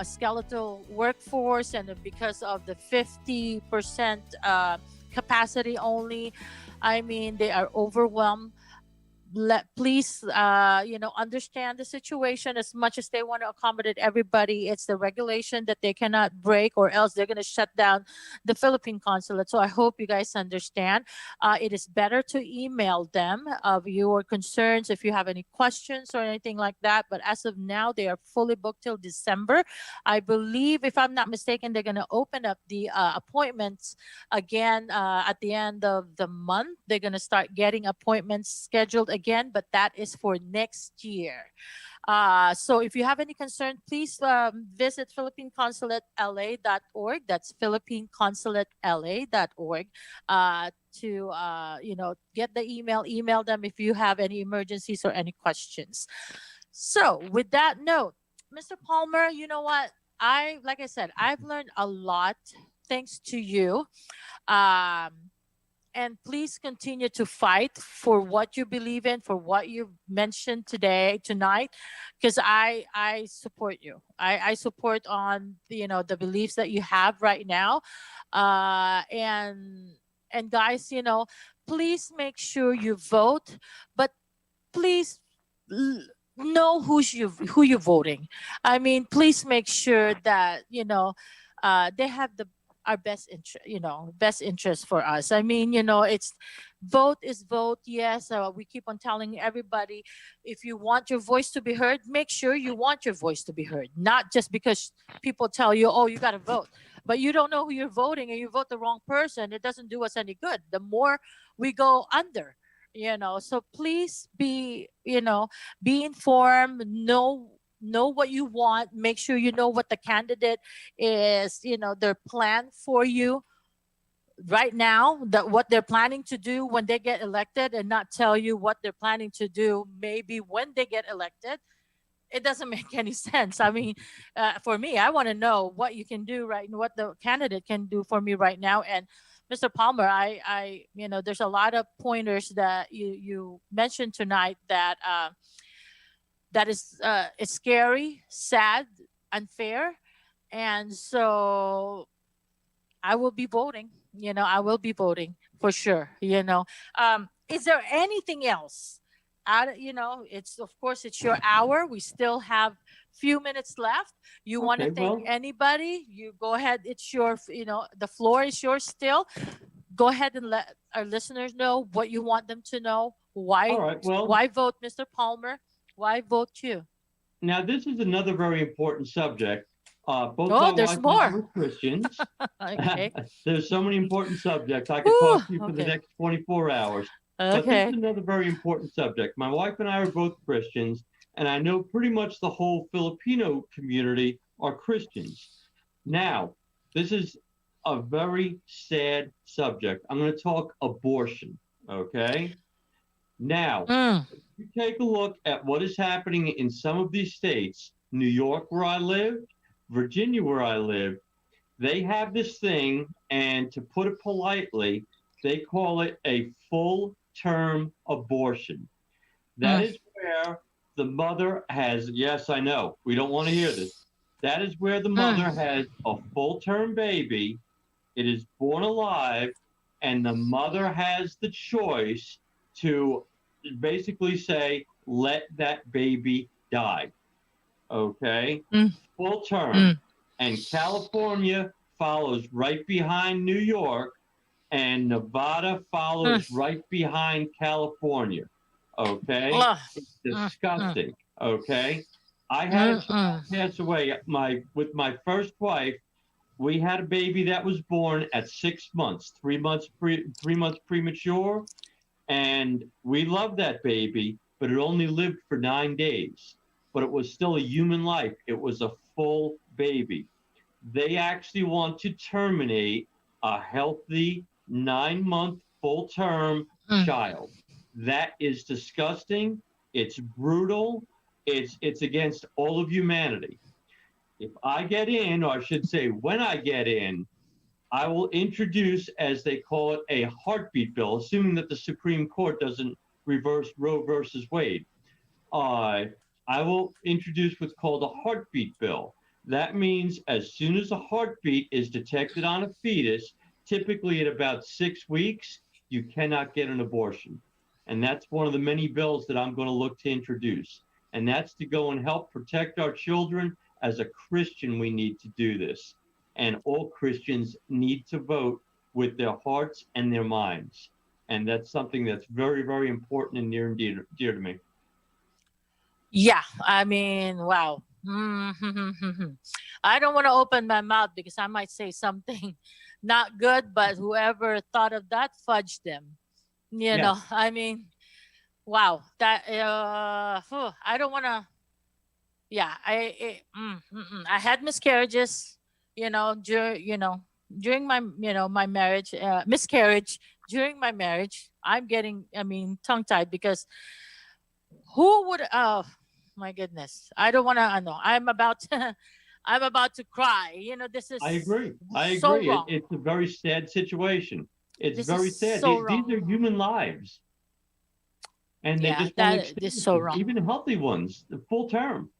skeletal workforce, and because of the 50% capacity only, I mean, they are overwhelmed. Please understand the situation. As much as they want to accommodate everybody, it's the regulation that they cannot break, or else they're going to shut down the Philippine consulate. So I hope you guys understand. It is better to email them of your concerns if you have any questions or anything like that. But as of now, they are fully booked till December. I believe, if I'm not mistaken, they're going to open up the appointments again at the end of the month. They're going to start getting appointments scheduled again, but that is for next year. So if you have any concern, please visit philippineconsulateLA.org. That's philippineconsulateLA.org to get the email them if you have any emergencies or any questions. So with that note, Mr. Palmer, you know what? Like I said, I've learned a lot thanks to you. And please continue to fight for what you believe in, for what you mentioned tonight, because I support you. I support on the beliefs that you have right now, and guys, please make sure you vote, but please know who you're voting. I mean, please make sure that they have our best interest for us. I mean, it's vote is vote. Yes, we keep on telling everybody, if you want your voice to be heard, make sure you want your voice to be heard, not just because people tell you, oh, you got to vote, but you don't know who you're voting and you vote the wrong person. It doesn't do us any good. The more we go under, so please be informed, know what you want. Make sure you know what the candidate is, their plan for you right now, that what they're planning to do when they get elected, and not tell you what they're planning to do maybe when they get elected. It doesn't make any sense. I mean, for me, I want to know what you can do right, and what the candidate can do for me right now. And Mr. Palmer, I there's a lot of pointers that you mentioned tonight that is it's scary, sad, unfair. And so I will be voting. I will be voting for sure. Is there anything else? It's, of course, it's your hour. We still have few minutes left. You want to thank anybody? You go ahead. It's your, the floor is yours still. Go ahead and let our listeners know what you want them to know. Why?
All right, well,
why vote Mr. Palmer? Why vote you?
Now, this is another very important subject.
There's more.
We're Christians.
Okay.
There's so many important subjects. I could talk to you for the next 24 hours. But this is another very important subject. My wife and I are both Christians, and I know pretty much the whole Filipino community are Christians. Now, this is a very sad subject. I'm going to talk abortion, okay? Now, if you take a look at what is happening in some of these states, New York, where I live, Virginia, where I live, they have this thing, and to put it politely, they call it a full-term abortion. That is where the mother has, yes, I know, we don't want to hear this. That is where the mother has a full-term baby. It is born alive, and the mother has the choice to basically say, let that baby die. Okay? Full term. And California follows right behind New York, and Nevada follows right behind California. Okay? It's disgusting. Okay? I had a child pass away. With my first wife, we had a baby that was born at 6 months, 3 months premature. And we loved that baby, but it only lived for 9 days. But it was still a human life. It was a full baby. They actually want to terminate a healthy 9-month full term
Mm.
child. That is disgusting. It's brutal. It's against all of humanity. If I get in, or I should say, when I get in, I will introduce, as they call it, a heartbeat bill, assuming that the Supreme Court doesn't reverse Roe versus Wade. Uh, I will introduce what's called a heartbeat bill. That means as soon as a heartbeat is detected on a fetus, typically at about 6 weeks, you cannot get an abortion. And that's one of the many bills that I'm going to look to introduce. And that's to go and help protect our children. As a Christian, we need to do this. And all Christians need to vote with their hearts and their minds. And that's something that's very, very important and near and dear to me.
Yeah, I mean, wow. I don't want to open my mouth because I might say something not good, but whoever thought of that, fudged them. You know, I mean, wow. That I don't want to. Yeah, I had miscarriages. During my my marriage, miscarriage during my marriage. I'm getting, tongue tied because who would? Oh my goodness! I don't want to. I know. I'm about to. I'm about to cry. This is.
I agree. I
so
agree.
wrong.
It's a very sad situation. It's
This
very
is
sad.
so
These
wrong.
are human lives. And they
Yeah,
just want to
that
extend
is so
them,
wrong.
even healthy ones, the full term.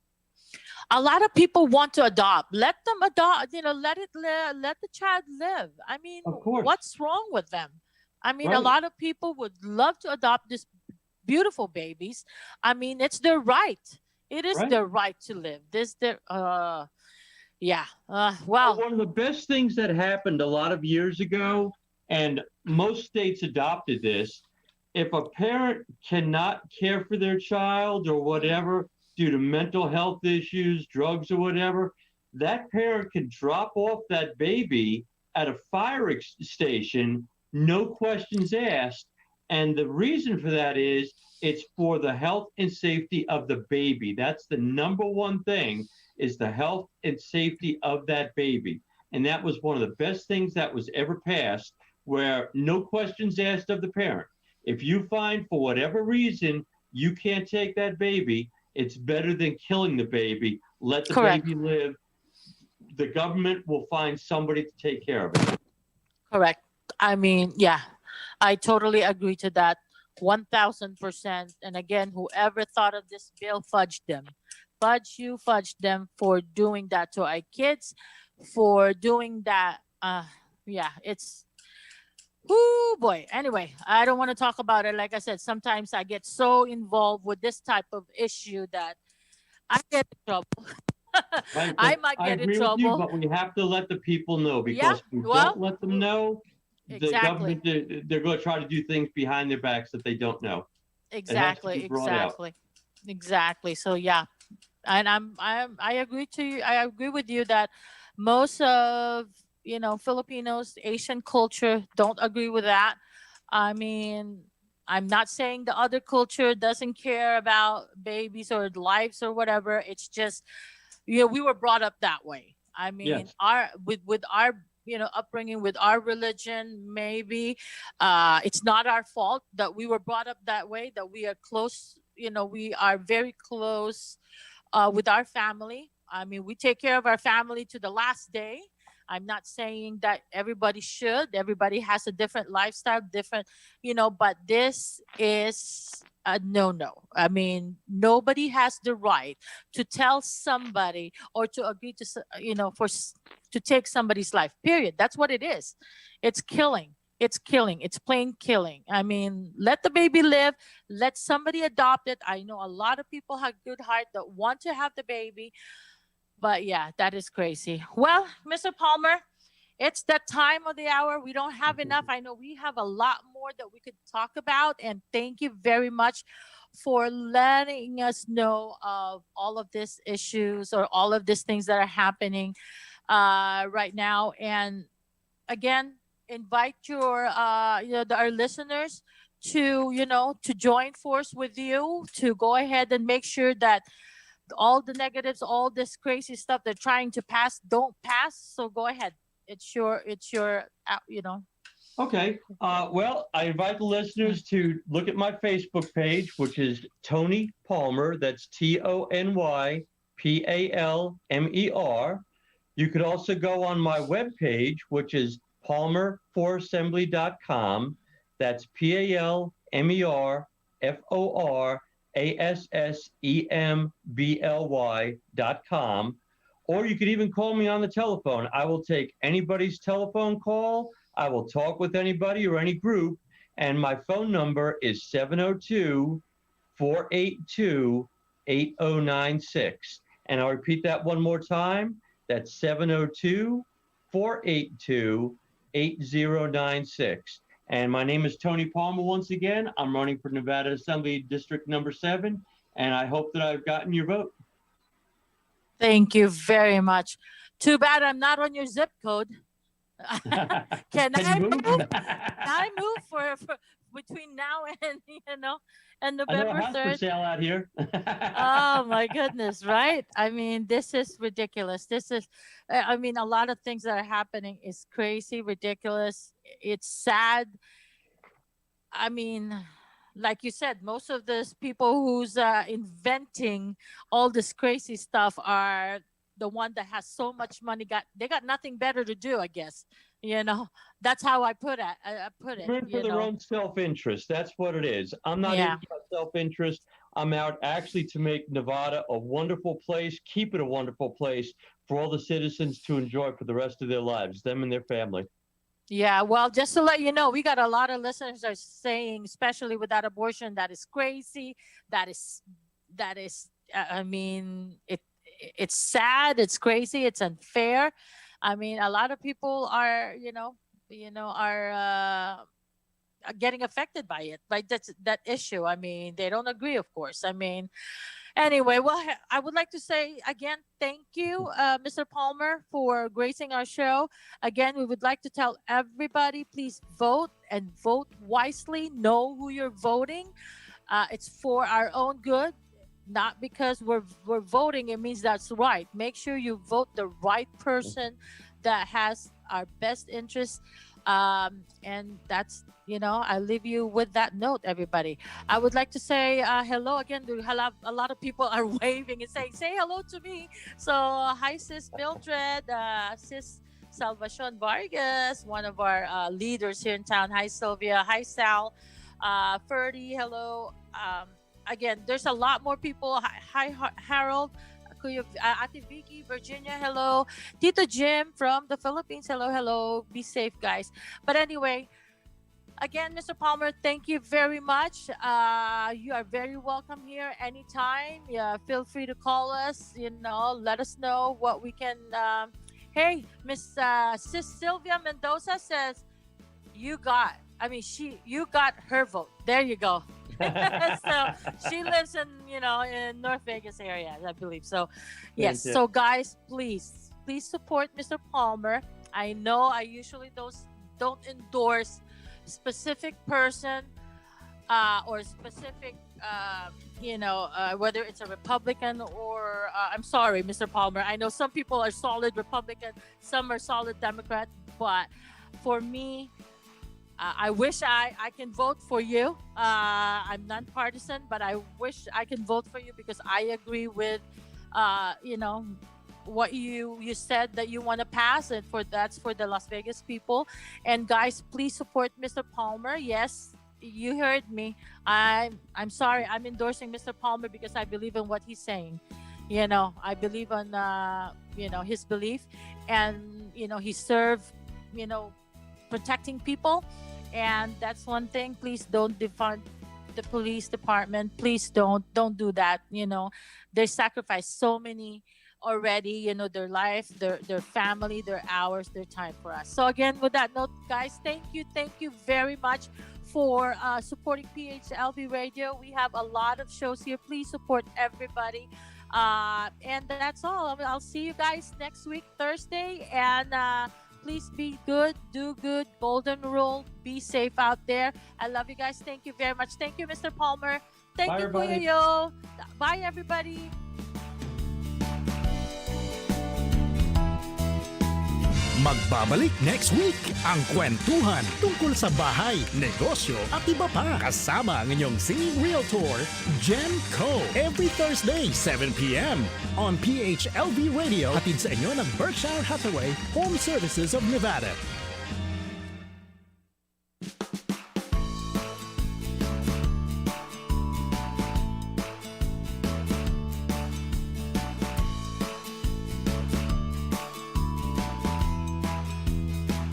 A lot of people want to adopt. Let them adopt. Let it let the child live. I mean,
Of course.
what's wrong with them? I mean, a
Right.
lot of people would love to adopt these beautiful babies. I mean, it's their right. It is
Right.
their right to live. This their yeah.
Well,
Well,
one of the best things that happened a lot of years ago, and most states adopted this, if a parent cannot care for their child or whatever due to mental health issues, drugs, or whatever, that parent can drop off that baby at a fire station, no questions asked. And the reason for that is it's for the health and safety of the baby. That's the number one thing, is the health and safety of that baby. And that was one of the best things that was ever passed, where no questions asked of the parent. If you find for whatever reason you can't take that baby, it's better than killing the baby. Let the
correct.
baby live. The government will find somebody to take care of it.
Correct. I mean, yeah, I totally agree to that 1000%. And again, whoever thought of this bill, fudged them. Fudged them for doing that to our kids, for doing that. Yeah, it's, oh boy. Anyway, I don't want to talk about it. Like I said, sometimes I get so involved with this type of issue that I get in trouble.
Right?
I
But
might
I
get in
agree with you,
trouble.
but we have to let the people know, because if we
well,
don't let them know, the
exactly.
government, they're going to try to do things behind their backs that they don't know.
Exactly,
be brought out.
exactly. So yeah, and I agree to you. I agree with you that most of Filipinos, Asian culture don't agree with that. I mean, I'm not saying the other culture doesn't care about babies or lives or whatever. It's just we were brought up that way. I mean,
Yes.
our with our upbringing, with our religion, maybe it's not our fault that we were brought up that way, that we are close, we are very close with our family. I mean, we take care of our family to the last day. I'm not saying that everybody should. Everybody has a different lifestyle, different, but this is a no. I mean, nobody has the right to tell somebody or to agree to, to take somebody's life, period. That's what it is. It's killing. It's killing. It's plain killing. I mean, let the baby live. Let somebody adopt it. I know a lot of people have good heart that want to have the baby. But yeah, that is crazy. Well, Mr. Palmer, it's that time of the hour. We don't have enough. I know we have a lot more that we could talk about. And thank you very much for letting us know of all of these issues or all of these things that are happening right now. And again, invite our listeners to to join force with you to go ahead and make sure that all the negatives, all this crazy stuff they're trying to pass, don't pass. So go ahead. It's your,
Okay. Well, I invite the listeners to look at my Facebook page, which is Tony Palmer. That's TonyPalmer. You could also go on my webpage, which is palmerforassembly.com. That's PalmerForassembly.com. Or you could even call me on the telephone. I will take anybody's telephone call. I will talk with anybody or any group. And my phone number is 702-482-8096. And I'll repeat that one more time. That's 702-482-8096. And my name is Tony Palmer once again. I'm running for Nevada Assembly District number 7. And I hope that I've gotten your vote.
Thank you very much. Too bad I'm not on your zip code. Can I move? Can I move for between now and and November
I know a house
3rd?
for sale out here.
Oh my goodness, right? I mean, this is ridiculous. This is, I mean, a lot of things that are happening is crazy, ridiculous. It's sad. I mean, like you said, most of these people who's inventing all this crazy stuff are the one that has so much money. They got nothing better to do, I guess. That's how I put it.
They're in for their own self-interest. That's what it is. I'm not in for self-interest. I'm out actually to make Nevada a wonderful place, keep it a wonderful place for all the citizens to enjoy for the rest of their lives, them and their family.
Yeah, well, just to let you know, we got a lot of listeners are saying, especially with that abortion, that is crazy. That is. I mean, it's sad. It's crazy. It's unfair. I mean, a lot of people are, getting affected by it, by that issue. I mean, they don't agree, of course. I mean, anyway, well, I would like to say again, thank you, Mr. Palmer, for gracing our show. Again, we would like to tell everybody, please vote and vote wisely. Know who you're voting. It's for our own good. Not because we're voting, it means that's right. Make sure you vote the right person that has our best interest. And that's, I leave you with that note, everybody. I would like to say hello again. A lot of people are waving and saying, say hello to me. So hi, Sis Mildred, Sis Salvacion Vargas, one of our leaders here in town. Hi, Sylvia. Hi, Sal. Ferdy, hello. Again, there's a lot more people. Hi, Harold. Ate Vicky, Virginia, hello. Tito Jim from the Philippines, hello. Be safe, guys. But anyway, again, Mr. Palmer, thank you very much. You are very welcome here anytime. Yeah, feel free to call us. Let us know what we can. Hey, Miss Sis Sylvia Mendoza says you got her vote. There you go. So she lives in North Vegas area, I believe. So yes, so guys, please support Mr. Palmer. I know I usually don't endorse specific person or specific whether it's a Republican or I'm sorry, Mr. Palmer, I know some people are solid Republican, some are solid Democrat, but for me, I wish I can vote for you. I'm nonpartisan, but I wish I can vote for you because I agree with, what you said that you want to pass, and that's for the Las Vegas people. And guys, please support Mr. Palmer. Yes, you heard me. I'm sorry. I'm endorsing Mr. Palmer because I believe in what he's saying. I believe in his belief, and he served protecting people, and that's one thing. Please don't defund the police department. Please don't do that. They sacrificed so many already, their life, their family, their hours, their time for us. So again, with that note, guys, thank you very much for supporting PHLB Radio. We have a lot of shows here. Please support everybody. And that's all. I'll see you guys next week, Thursday, and please be good, do good, golden rule, be safe out there. I love you guys. Thank you very much. Thank you, Mr. Palmer. Thank you, Kuya Yo. Bye, everybody.
Magbabalik next week ang kwentuhan tungkol sa bahay, negosyo at iba pa. Kasama ang inyong singing realtor, Jen Co. Every Thursday, 7 p.m. on PHLV Radio. Hatid sa inyo ng Berkshire Hathaway Home Services of Nevada.